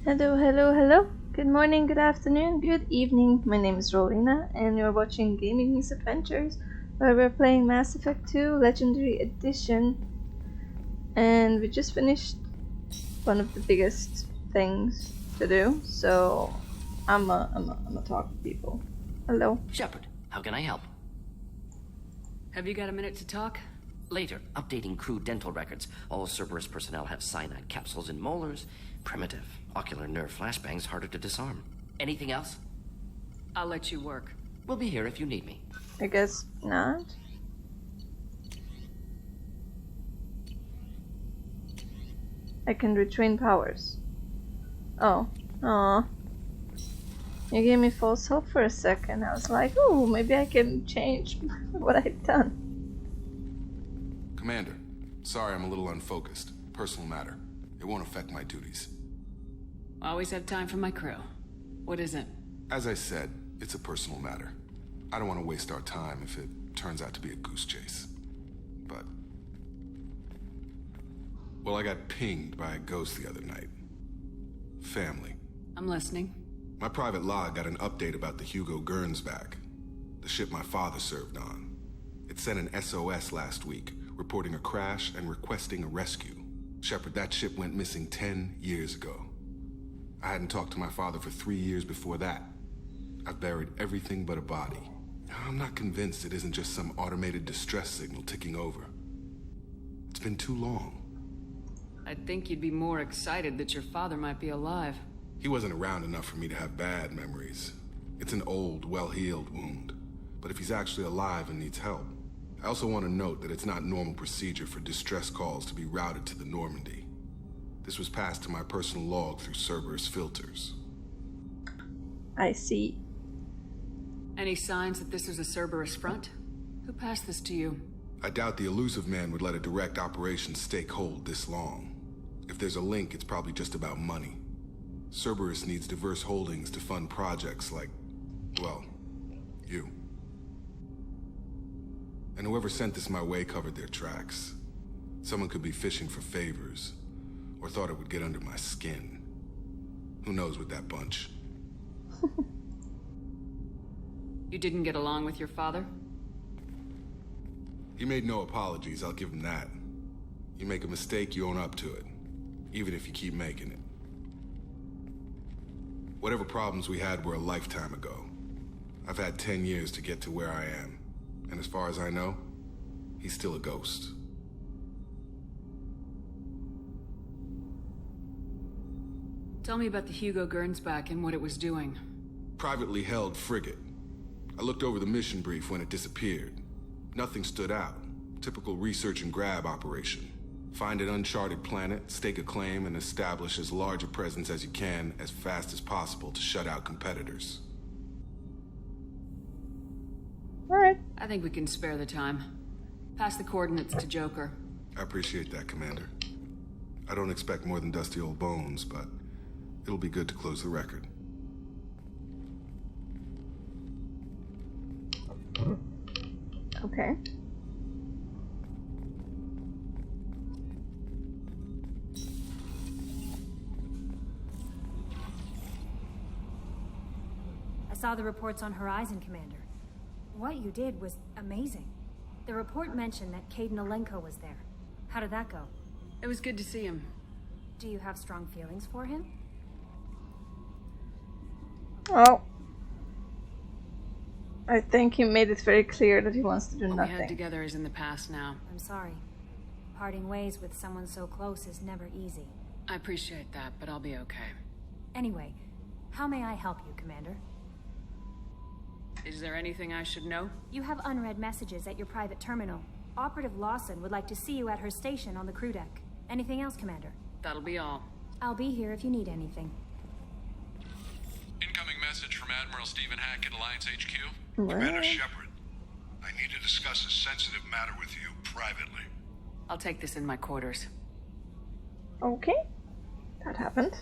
Hello, hello, hello. Good morning, good afternoon, good evening. My name is Rolina, and you're watching Gaming Misadventures, where we're playing Mass Effect 2 Legendary Edition. And we just finished one of the biggest things to do, so I'm a talk to people. Hello. Shepard, how can I help? Have you got a minute to talk? Later, updating crew dental records. All Cerberus personnel have cyanide capsules in molars. Primitive. Ocular nerve flashbangs harder to disarm. Anything else? I'll let you work. We'll be here if you need me. I guess not. I can retrain powers. Oh. Aw. You gave me false hope for a second. I was like, ooh, maybe I can change what I've done. Commander, sorry I'm a little unfocused. Personal matter. It won't affect my duties. Always have time for my crew. What is it? As I said, it's a personal matter. I don't want to waste our time if it turns out to be a goose chase. But... well, I got pinged by a ghost the other night. Family. I'm listening. My private log got an update about the Hugo Gernsback, the ship my father served on. It sent an SOS last week, reporting a crash and requesting a rescue. Shepard, that ship went missing 10 years ago. I hadn't talked to my father for 3 years before that. I've buried everything but a body. I'm not convinced it isn't just some automated distress signal ticking over. It's been too long. I'd think you'd be more excited that your father might be alive. He wasn't around enough for me to have bad memories. It's an old, well-healed wound. But if he's actually alive and needs help, I also want to note that it's not normal procedure for distress calls to be routed to the Normandy. This was passed to my personal log through Cerberus filters. I see. Any signs that this is a Cerberus front? Who passed this to you? I doubt the elusive man would let a direct operation stake hold this long. If there's a link, it's probably just about money. Cerberus needs diverse holdings to fund projects like, well, you. And whoever sent this my way covered their tracks. Someone could be fishing for favors, or thought it would get under my skin. Who knows with that bunch? You didn't get along with your father? He made no apologies, I'll give him that. You make a mistake, you own up to it. Even if you keep making it. Whatever problems we had were a lifetime ago. I've had 10 years to get to where I am. And as far as I know, he's still a ghost. Tell me about the Hugo Gernsback and what it was doing. Privately held frigate. I looked over the mission brief when it disappeared. Nothing stood out. Typical research and grab operation. Find an uncharted planet, stake a claim, and establish as large a presence as you can as fast as possible to shut out competitors. Alright. I think we can spare the time. Pass the coordinates to Joker. I appreciate that, Commander. I don't expect more than dusty old bones, but it'll be good to close the record. Okay. I saw the reports on Horizon, Commander. What you did was amazing. The report mentioned that Caden Alenko was there. How did that go? It was good to see him. Do you have strong feelings for him? Well, I think he made it very clear that he wants to do What we had nothing. together is in the past now. I'm sorry. Parting ways with someone so close is never easy. I appreciate that, but I'll be okay. Anyway, how may I help you, Commander? Is there anything I should know? You have unread messages at your private terminal. Operative Lawson would like to see you at her station on the crew deck. Anything else, Commander? That'll be all. I'll be here if you need anything. Incoming message from Admiral Stephen Hackett, Alliance HQ. What? Commander Shepard, I need to discuss a sensitive matter with you privately. I'll take this in my quarters. Okay. That happened.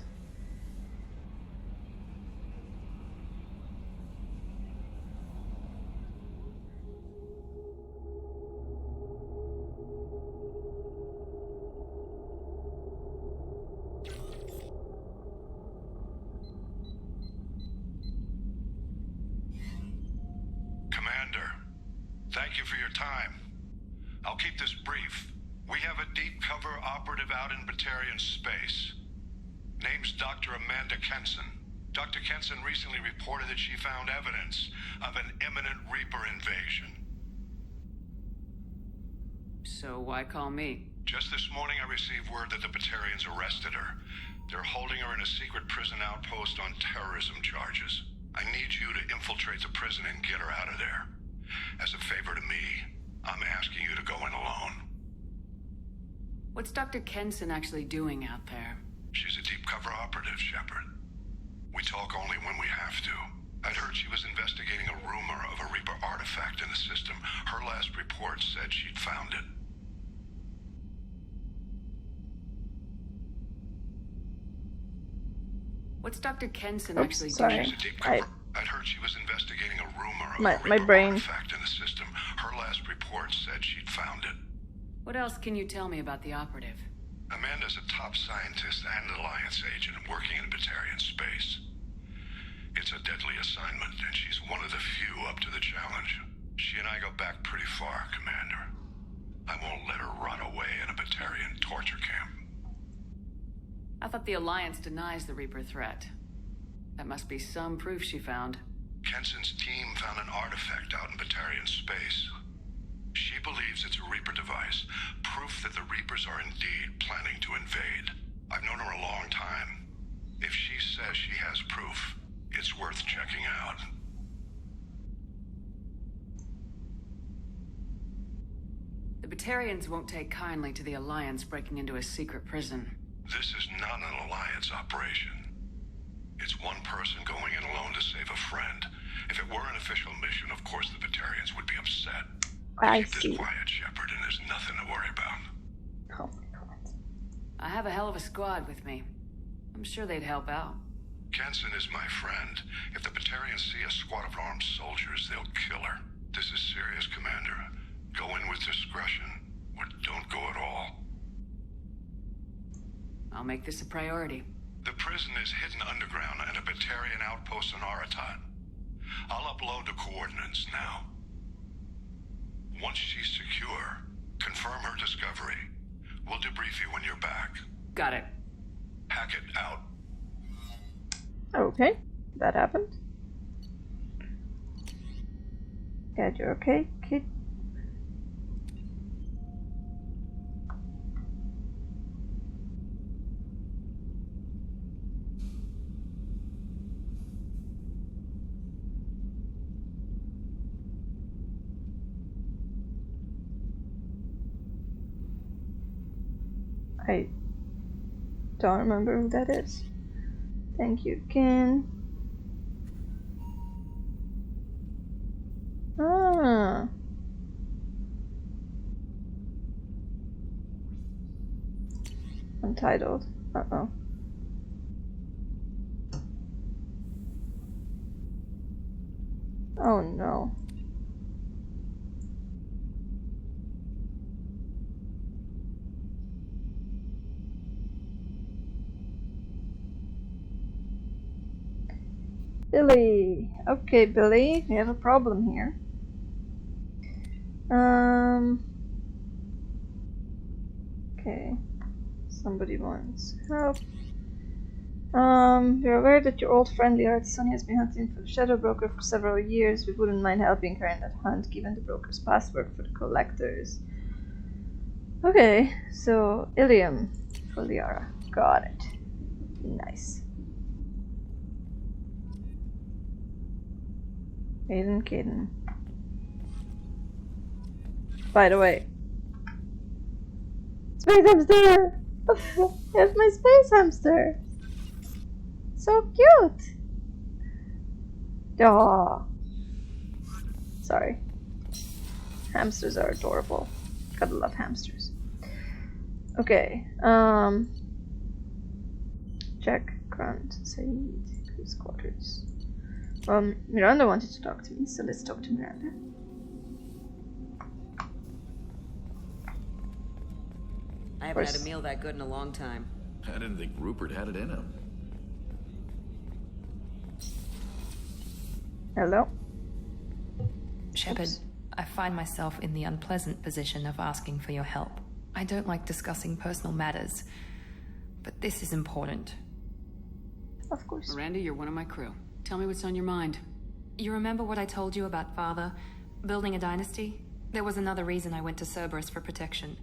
Thank you for your time. I'll keep this brief. We have a deep cover operative out in Batarian space. Name's Dr. Amanda Kenson. Dr. Kenson recently reported that she found evidence of an imminent Reaper invasion. So why call me? Just this morning I received word that the Batarians arrested her. They're holding her in a secret prison outpost on terrorism charges. I need you to infiltrate the prison and get her out of there. As a favor to me, I'm asking you to go in alone. What's Dr. Kenson actually doing out there? She's a deep cover operative, Shepard. We talk only when we have to. I'd heard she was investigating a rumor of a Reaper artifact in the system. Her last report said she'd found it. What's Dr. Kenson actually sorry. doing? She's a deep cover. I'd heard she was investigating a rumor of My a Reaper brain. artifact in the system. Her last report said she'd found it. What else can you tell me about the operative? Amanda's a top scientist and Alliance agent working in Batarian space. It's a deadly assignment, and she's one of the few up to the challenge. She and I go back pretty far, Commander. I won't let her rot away in a Batarian torture camp. I thought the Alliance denies the Reaper threat. That must be some proof she found. Kenson's team found an artifact out in Batarian space. She believes it's a Reaper device, proof that the Reapers are indeed planning to invade. I've known her a long time. If she says she has proof, it's worth checking out. The Batarians won't take kindly to the Alliance breaking into a secret prison. This is not an Alliance operation. It's one person going in alone to save a friend. If it were an official mission, of course the Batarians would be upset. I Keep see. this quiet, Shepard, and there's nothing to worry about. Oh my god. I have a hell of a squad with me. I'm sure they'd help out. Kenson is my friend. If the Batarians see a squad of armed soldiers, they'll kill her. This is serious, Commander. Go in with discretion, or don't go at all. I'll make this a priority. The prison is hidden underground and a Batarian outpost on Aratat. I'll upload the coordinates now. Once she's secure, confirm her discovery. We'll debrief you when you're back. Got it. Hackett out. Okay, that happened. Glad you're okay, kid. I don't remember who that is. Thank you again. Ah. Untitled. Uh-oh. Oh no. Billy. Okay, Billy, we have a problem here. Okay. Somebody wants help. We're aware that your old friend Liara Sonny has been hunting for the Shadow Broker for several years. We wouldn't mind helping her in that hunt, given the broker's password for the collectors. Okay, so Ilium for Liara. Got it. Nice. Caden. By the way, Space Hamster! Here's my Space Hamster! So cute! Aww. Sorry. Hamsters are adorable. Gotta love hamsters. Okay, check, Grunt, Saeed, Crew's quarters. Miranda wanted to talk to me, so let's talk to Miranda. I haven't had a meal that good in a long time. I didn't think Rupert had it in him. Hello? Shepard, I find myself in the unpleasant position of asking for your help. I don't like discussing personal matters, but this is important. Of course. Miranda, you're one of my crew. Tell me what's on your mind. You remember what I told you about Father? Building a dynasty? There was another reason I went to Cerberus for protection.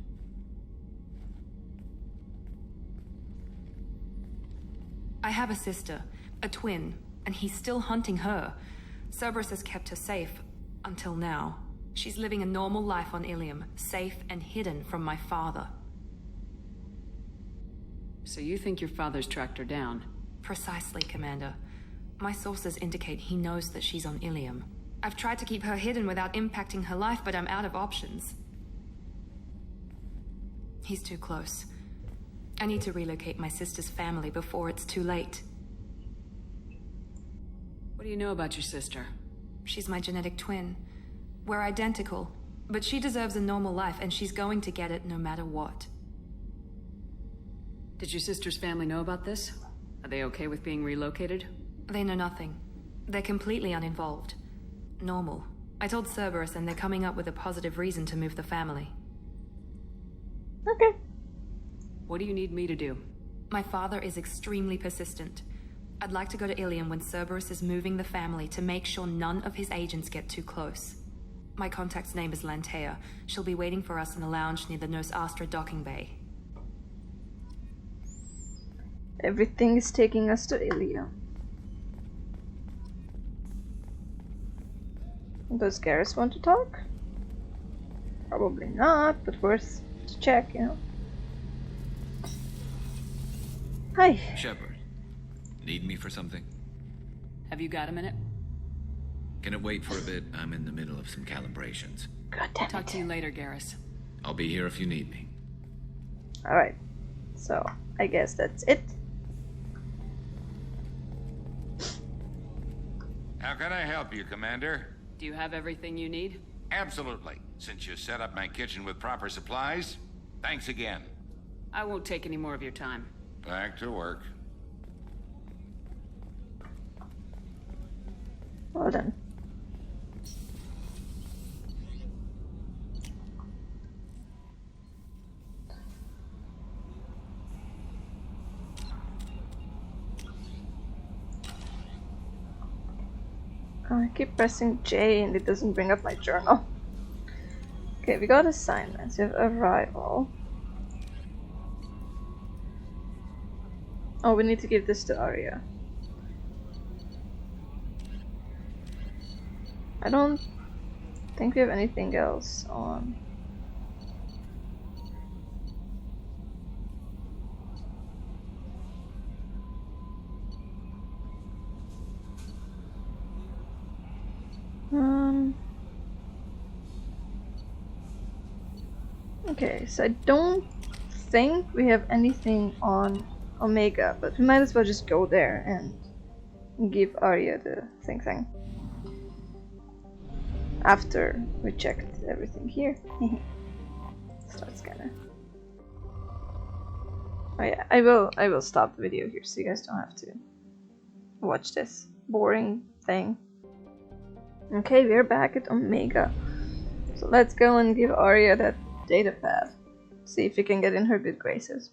I have a sister, a twin, and he's still hunting her. Cerberus has kept her safe, until now. She's living a normal life on Ilium, safe and hidden from my father. So you think your father's tracked her down? Precisely, Commander. My sources indicate he knows that she's on Ilium. I've tried to keep her hidden without impacting her life, but I'm out of options. He's too close. I need to relocate my sister's family before it's too late. What do you know about your sister? She's my genetic twin. We're identical, but she deserves a normal life, and she's going to get it no matter what. Did your sister's family know about this? Are they okay with being relocated? They know nothing. They're completely uninvolved. Normal. I told Cerberus, and they're coming up with a positive reason to move the family. Okay. What do you need me to do? My father is extremely persistent. I'd like to go to Ilium when Cerberus is moving the family to make sure none of his agents get too close. My contact's name is Lantea. She'll be waiting for us in the lounge near the Nos Astra docking bay. Everything is taking us to Ilium. Does Garrus want to talk? Probably not, but worth to check, you know. Hi. Shepard, need me for something? Have you got a minute? Can it wait for a bit? I'm in the middle of some calibrations. God damn it. Talk to you later, Garrus. I'll be here if you need me. Alright. So, I guess that's it. How can I help you, Commander? Do you have everything you need? Absolutely. Since you set up my kitchen with proper supplies, thanks again. I won't take any more of your time. Back to work. Well done. I keep pressing J and it doesn't bring up my journal. Okay, we got assignments. We have arrival. Oh, we need to give this to Arya. I don't think we have anything else on. Okay, so I don't think we have anything on Omega, but we might as well just go there and give Arya the thing. After we checked everything here. Start scanner. Oh yeah, I will stop the video here so you guys don't have to watch this boring thing. Okay, we're back at Omega. So let's go and give Arya that data pad. See if we can get in her good graces.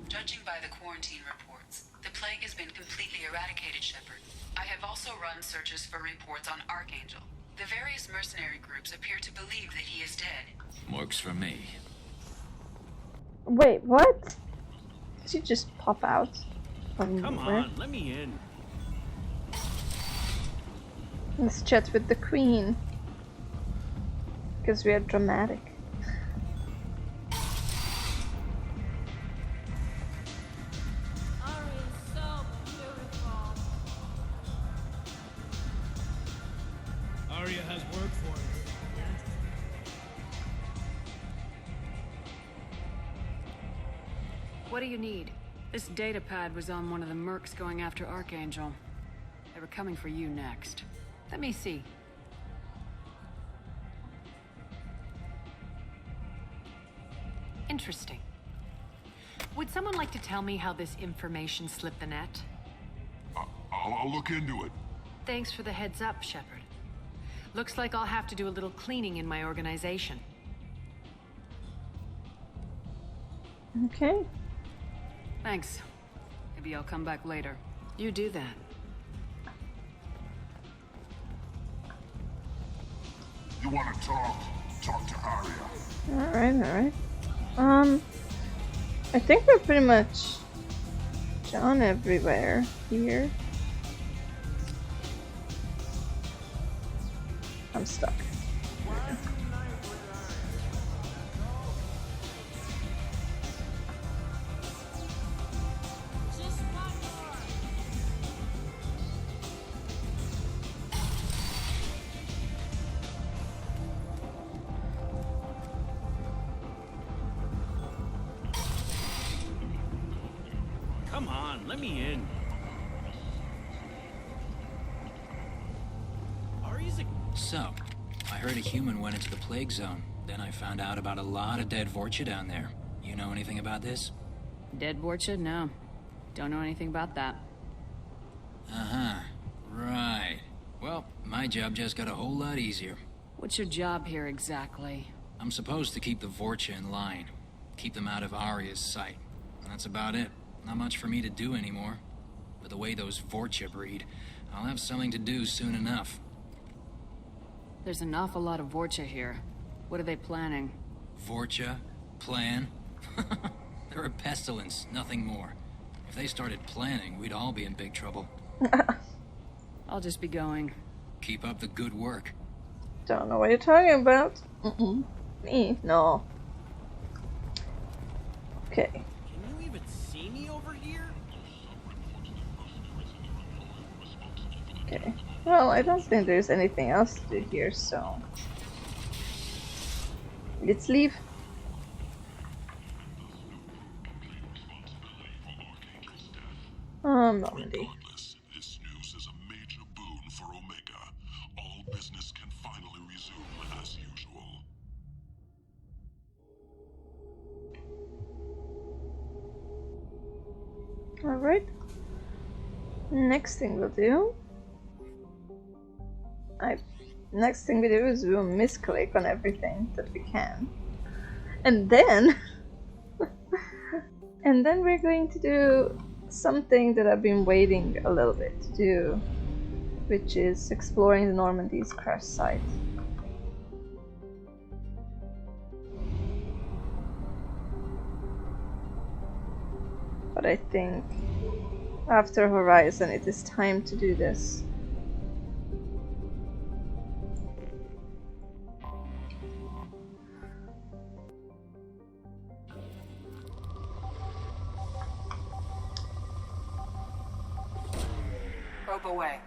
Judging by the quarantine reports, the plague has been completely eradicated, Shepard. I have also run searches for reports on Archangel. The various mercenary groups appear to believe that he is dead. Works for me. Wait, what? Did you just pop out? Come on, let me in. Let's chat with the Queen. Because we are dramatic. What do you need? This data pad was on one of the mercs going after Archangel. They were coming for you next. Let me see. Interesting. Would someone like to tell me how this information slipped the net? I'll look into it. Thanks for the heads up, Shepard. Looks like I'll have to do a little cleaning in my organization. Okay. Thanks. Maybe I'll come back later. You do that. You want to talk? Talk to Arya. Alright. I think we're pretty much done everywhere here. I'm stuck. Come on, let me in. So, I heard a human went into the plague zone. Then I found out about a lot of dead Vorcha down there. You know anything about this? Dead Vorcha? No. Don't know anything about that. Uh-huh. Right. Well, my job just got a whole lot easier. What's your job here exactly? I'm supposed to keep the Vorcha in line. Keep them out of Arya's sight. And that's about it. Not much for me to do anymore. But the way those Vorcha breed, I'll have something to do soon enough. There's an awful lot of Vorcha here. What are they planning? Vorcha? Plan? They're a pestilence, nothing more. If they started planning, we'd all be in big trouble. I'll just be going. Keep up the good work. Don't know what you're talking about. Me? No. Okay. Can you even see me over here? Okay. Well, I don't think there's anything else to do here, so let's leave. Normandy. This news is a major boon for Omega. All business can finally resume as usual. Alright. Next thing we'll do. Next thing we do is we'll misclick on everything that we can. And then and then we're going to do something that I've been waiting a little bit to do, which is exploring the Normandy's crash site. But I think after Horizon it is time to do this. Probe away.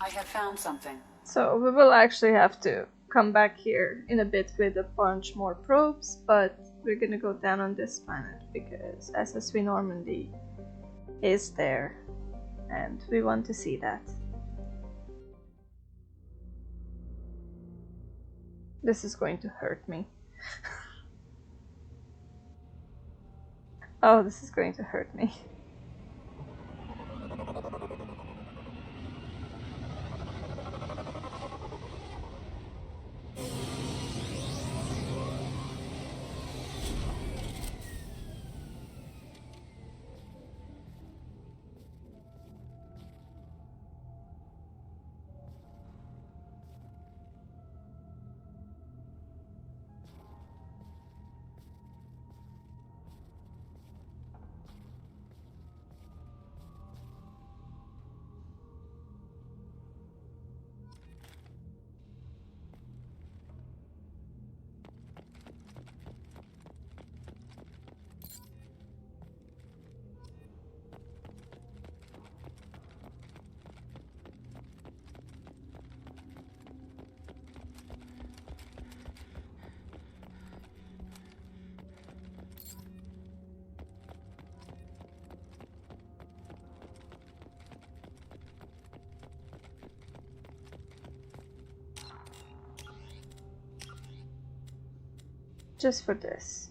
I have found something. So we will actually have to come back here in a bit with a bunch more probes, but we're gonna go down on this planet because SSV Normandy is there and we want to see that. This is going to hurt me. Oh, this is going to hurt me. just for this.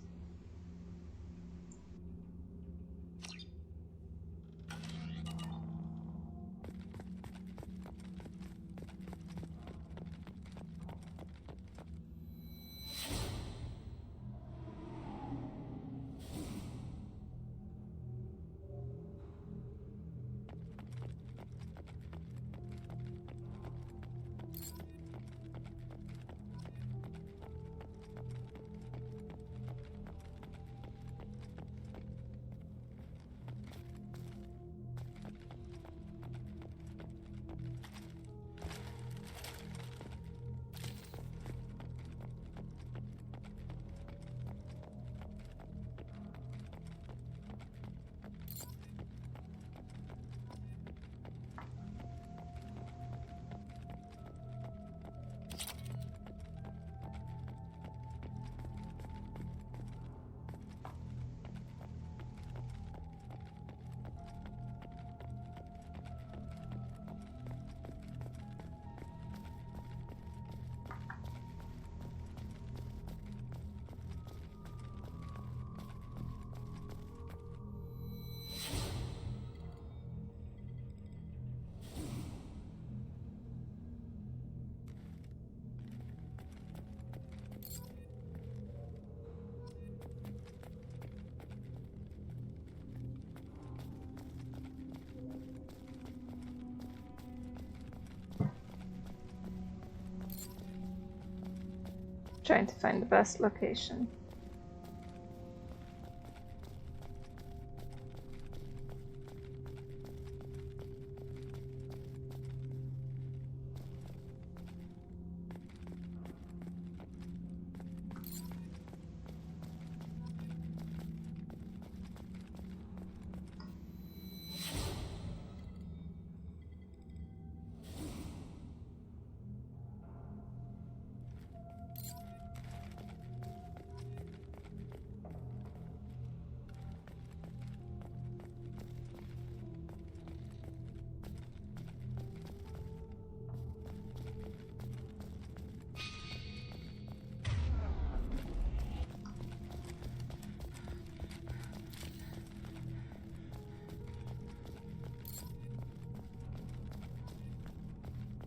Trying to find the best location.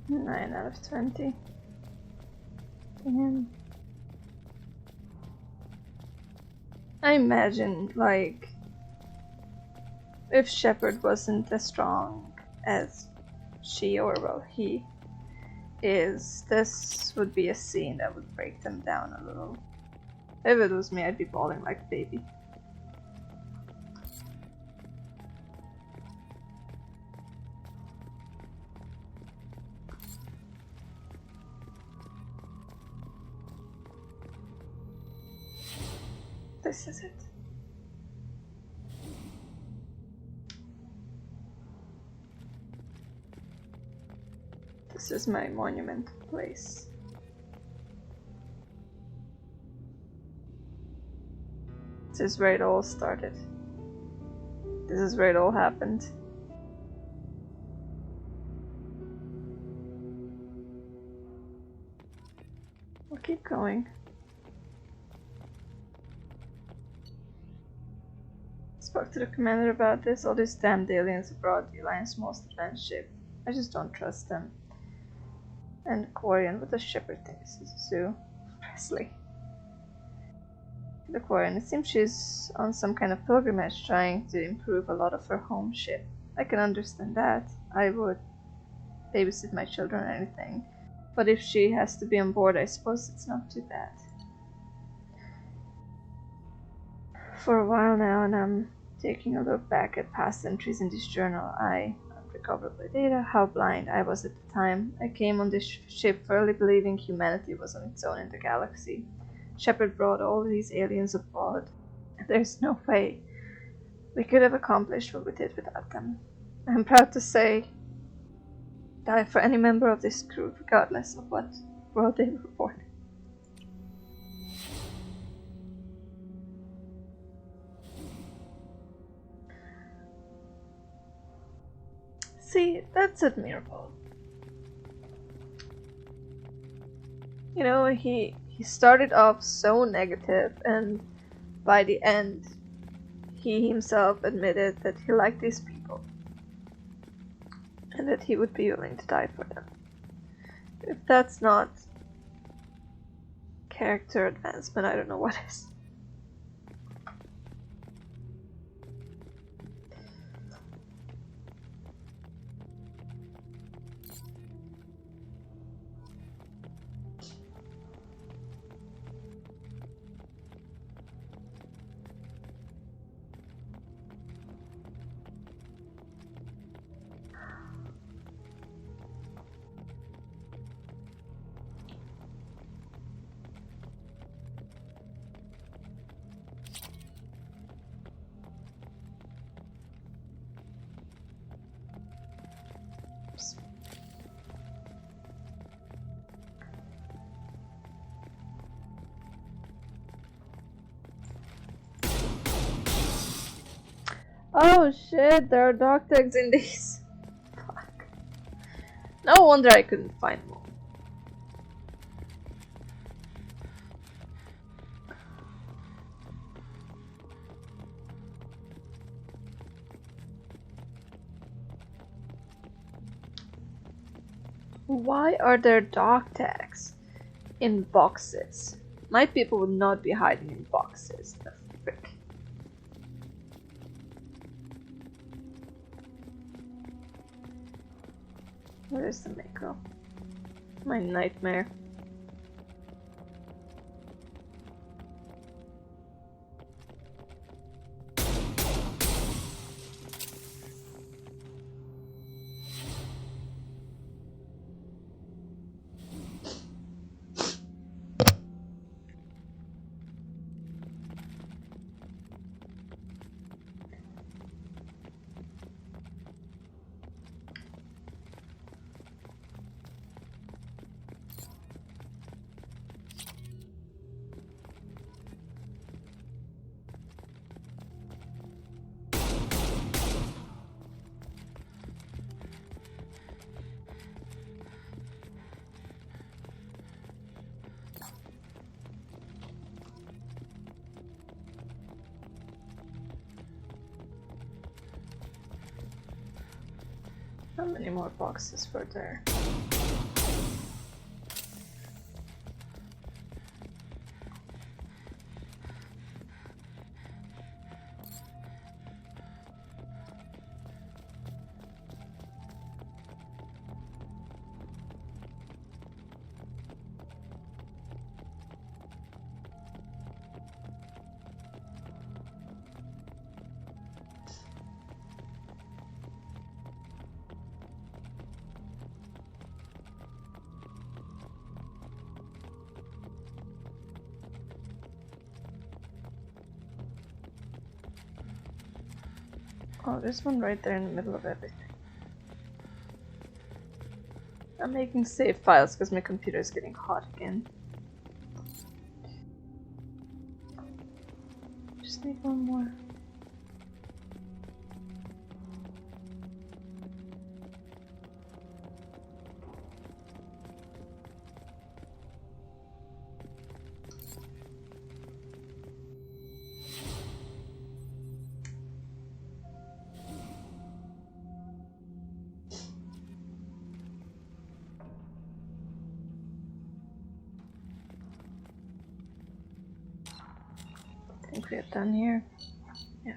Nine out of 20. And I imagine, like, if Shepard wasn't as strong as she, or well, he is, this would be a scene that would break them down a little. If it was me, I'd be bawling like a baby. This is it. This is my monument place. This is where it all started. This is where it all happened. We'll keep going. Spoke to the commander about this. All these damned aliens aboard the Alliance's most advanced ship. I just don't trust them. And Quarian, what the Shepard thing is a zoo. Presley. The Quarian, it seems she's on some kind of pilgrimage trying to improve a lot of her home ship. I can understand that. I would babysit my children or anything. But if she has to be on board, I suppose it's not too bad. For a while now, and I'm taking a look back at past entries in this journal, I unrecoverable data, how blind I was at the time. I came on this ship firmly believing humanity was on its own in the galaxy. Shepard brought all these aliens aboard. There's no way we could have accomplished what we did without them. I'm proud to say, die for any member of this crew, regardless of what world they were born. See, that's admirable. You know, he he started off so negative, and by the end, he himself admitted that he liked these people and that he would be willing to die for them. If that's not character advancement, I don't know what is. Oh shit, there are dog tags in these. Fuck. No wonder I couldn't find more. Why are there dog tags in boxes? My people would not be hiding in boxes. The frick. Where is the macro? My nightmare. How many more boxes were there? Oh, there's one right there in the middle of everything. I'm making save files because my computer is getting hot again. Just need one more. I think we are done here. Yeah.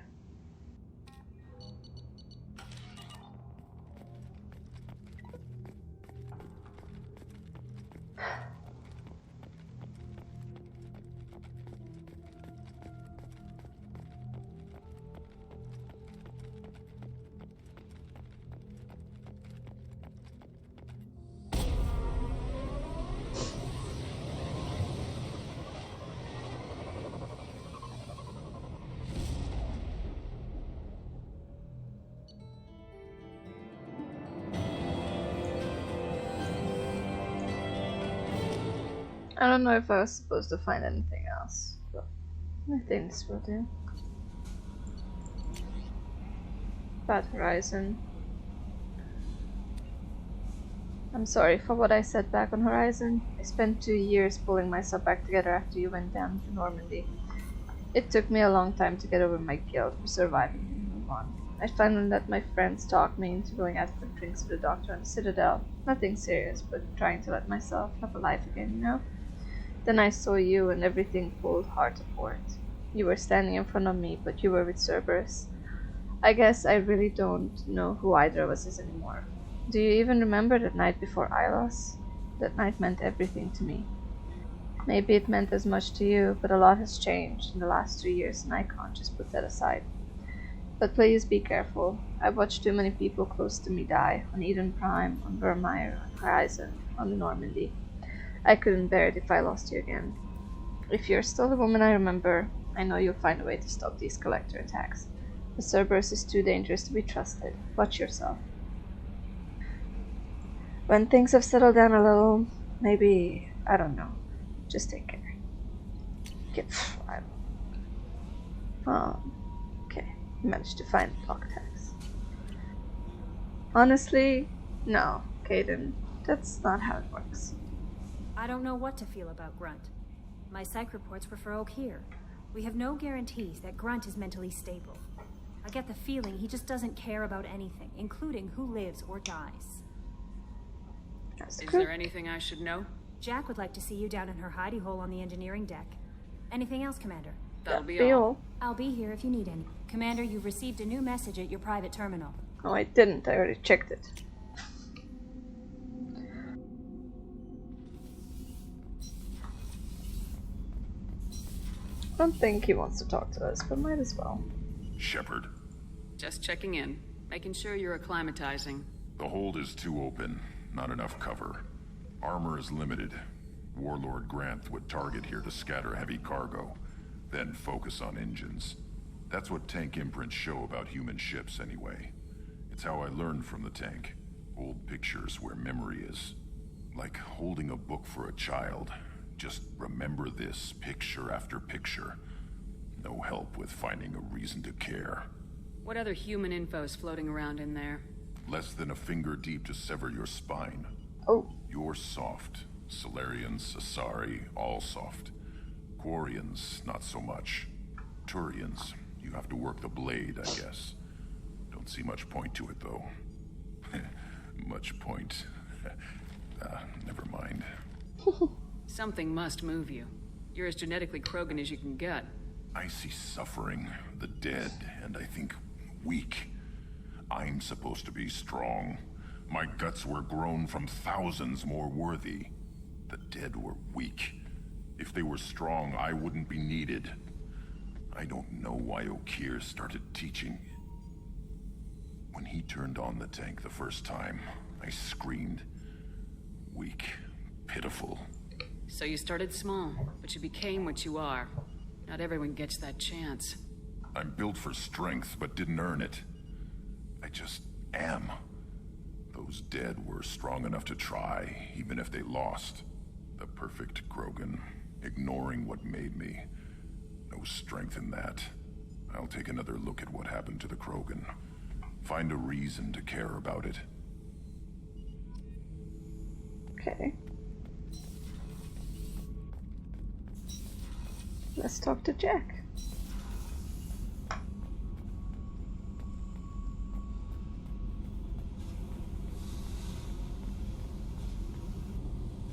I don't know if I was supposed to find anything else, but I think this will do. Bad Horizon. I'm sorry for what I said back on Horizon. I spent 2 years pulling myself back together after you went down to Normandy. It took me a long time to get over my guilt for surviving and move on. I finally let my friends talk me into going out for drinks with the doctor on the Citadel. Nothing serious, but trying to let myself have a life again, you know? Then I saw you and everything pulled hard apart. You were standing in front of me, but you were with Cerberus. I guess I really don't know who either of us is anymore. Do you even remember that night before Ilos? That night meant everything to me. Maybe it meant as much to you, but a lot has changed in the last 3 years and I can't just put that aside. But please be careful. I've watched too many people close to me die, on Eden Prime, on Vermeer, on Horizon, on the Normandy. I couldn't bear it if I lost you again. If you're still the woman I remember, I know you'll find a way to stop these collector attacks. The Cerberus is too dangerous to be trusted. Watch yourself. When things have settled down a little, maybe, I don't know, just take care. Okay, managed to find the block tags. Honestly, no, Caden, that's not how it works. I don't know what to feel about Grunt. My psych reports were for Oak here. We have no guarantees that Grunt is mentally stable. I get the feeling he just doesn't care about anything, including who lives or dies. Is there anything I should know? Jack would like to see you down in her hidey hole on the engineering deck. Anything else, Commander? That'll be all. I'll be here if you need any. Commander, you've received a new message at your private terminal. Oh, I didn't. I already checked it. I don't think he wants to talk to us, but might as well. Shepard. Just checking in. Making sure you're acclimatizing. The hold is too open. Not enough cover. Armor is limited. Warlord Grant would target here to scatter heavy cargo, then focus on engines. That's what tank imprints show about human ships anyway. It's how I learned from the tank. Old pictures where memory is. Like holding a book for a child. Just remember this picture after picture. No help with finding a reason to care. What other human info's floating around in there? Less than a finger deep to sever your spine. Oh. You're soft. Solarians, Asari, all soft. Quarians, not so much. Turians, you have to work the blade, I guess. Don't see much point to it, though. Much point. Never mind. Something must move you. You're as genetically Krogan as you can get. I see suffering, the dead, and I think weak. I'm supposed to be strong. My guts were grown from thousands more worthy. The dead were weak. If they were strong, I wouldn't be needed. I don't know why Okeer started teaching. When he turned on the tank the first time, I screamed. Weak, pitiful. So you started small, but you became what you are. Not everyone gets that chance. I'm built for strength, but didn't earn it. I just am. Those dead were strong enough to try, even if they lost. The perfect Krogan, ignoring what made me. No strength in that. I'll take another look at what happened to the Krogan. Find a reason to care about it. Okay. Let's talk to Jack.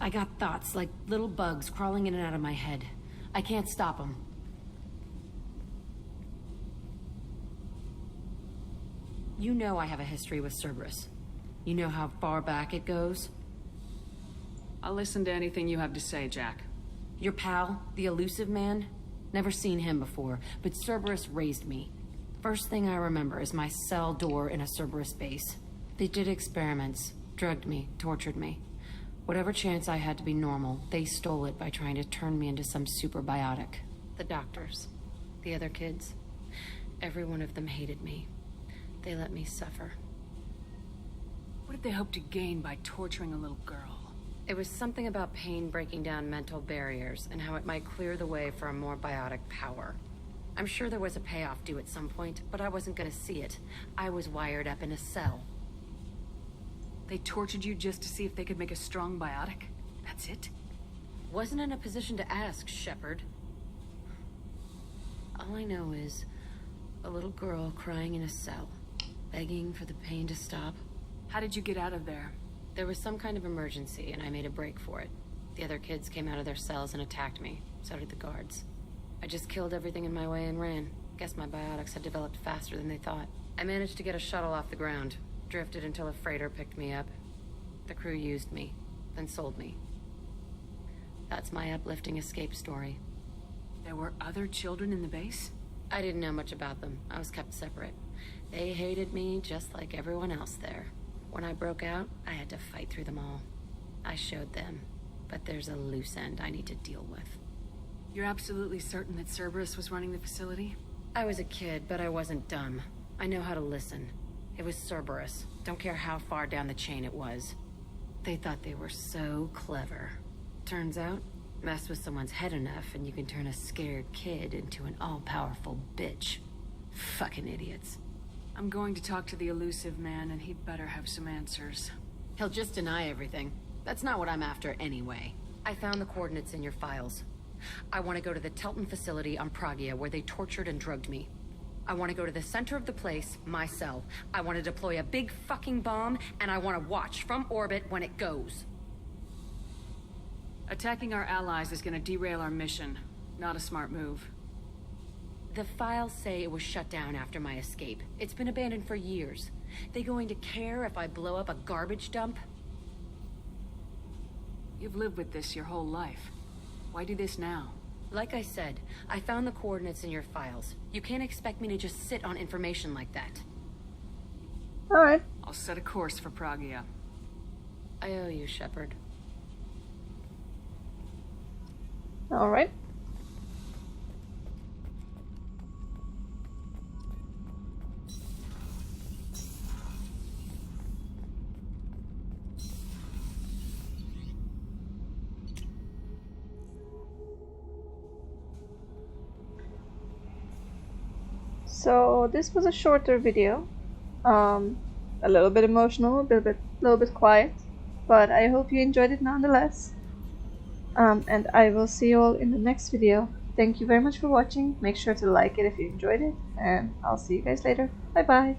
I got thoughts like little bugs crawling in and out of my head. I can't stop them. You know I have a history with Cerberus. You know how far back it goes? I'll listen to anything you have to say, Jack. Your pal, the elusive man? Never seen him before, but Cerberus raised me. First thing I remember is my cell door in a Cerberus base. They did experiments, drugged me, tortured me. Whatever chance I had to be normal, they stole it by trying to turn me into some superbiotic. The doctors, the other kids, every one of them hated me. They let me suffer. What did they hope to gain by torturing a little girl? It was something about pain breaking down mental barriers and how it might clear the way for a more biotic power. I'm sure there was a payoff due at some point, but I wasn't gonna see it. I was wired up in a cell. They tortured you just to see if they could make a strong biotic? That's it? Wasn't in a position to ask, Shepard. All I know is a little girl crying in a cell, begging for the pain to stop. How did you get out of there? There was some kind of emergency, and I made a break for it. The other kids came out of their cells and attacked me. So did the guards. I just killed everything in my way and ran. Guess my biotics had developed faster than they thought. I managed to get a shuttle off the ground. Drifted until a freighter picked me up. The crew used me, then sold me. That's my uplifting escape story. There were other children in the base? I didn't know much about them. I was kept separate. They hated me just like everyone else there. When I broke out, I had to fight through them all. I showed them, but there's a loose end I need to deal with. You're absolutely certain that Cerberus was running the facility? I was a kid, but I wasn't dumb. I know how to listen. It was Cerberus. Don't care how far down the chain it was. They thought they were so clever. Turns out, mess with someone's head enough and you can turn a scared kid into an all-powerful bitch. Fucking idiots. I'm going to talk to the elusive man, and he'd better have some answers. He'll just deny everything. That's not what I'm after anyway. I found the coordinates in your files. I want to go to the Telton facility on Pragia where they tortured and drugged me. I want to go to the center of the place, my cell. I want to deploy a big fucking bomb, and I want to watch from orbit when it goes. Attacking our allies is going to derail our mission. Not a smart move. The files say it was shut down after my escape. It's been abandoned for years. They going to care if I blow up a garbage dump? You've lived with this your whole life. Why do this now? Like I said, I found the coordinates in your files. You can't expect me to just sit on information like that. Alright. I'll set a course for Pragia. I owe you, Shepard. Alright. So this was a shorter video, a little bit emotional, a little bit quiet, but I hope you enjoyed it nonetheless. And I will see you all in the next video. Thank you very much for watching. Make sure to like it if you enjoyed it, and I'll see you guys later. Bye bye.